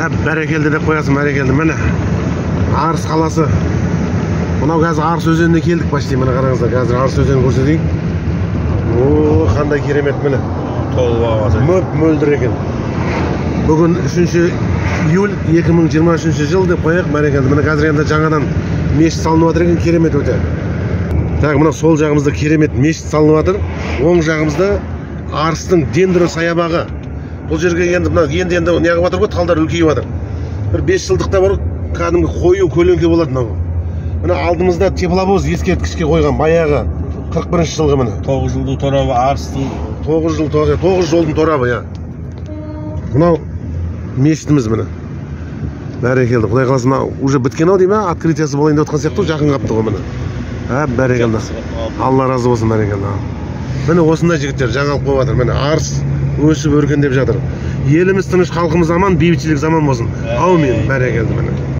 Бәрекелді деп қоясың, бәрекелді. Міне Арыс қаласы. Мынау қазір Арыс өзеніне келдік почти. Міне қараңыздар, қазір Арыс өзенін көрсетейін. О, қандай керемет, міне. Мөлдір екен. Бүгін 3 июль 2023 жыл деп қояйық, бәрекелді. Міне қазір енді жаңадан мешіт салынып жатыр екен, керемет өте. Так, мына сол жағымызда керемет мешіт салынып жатыр. Оң жағымызда Арыстың Дендро саябағы. Бұл жерге енді неғып жатыр ғой, талдар үлкейіп жатыр. Бір 5 жылдықта бар, кәдімгі қою көлеңке болады мынау. Мына алдымызда тепловоз ескерткішке қойған, баяғы 41 жылғы міне. 9 жылдың торабы Арыстың. 9 жолдың торабы, я. Мынау мешітіміз міне. Бәрекелді, Құдай қаласа, мына уже біткен ау дейме, открытиясы болайын деп отқан сияқты, жақын қапты ғой міне. Бәрекелді. Алла разы болсын, бәрекелді. Міне осындай жігіттер жаңалық болып жатыр. Міне Арыс өсіп өркендеп жатыр. Еліміз тыныш, халқымыз аман, бейбітшілік заман болсын. Аумин, бәрекелді міне.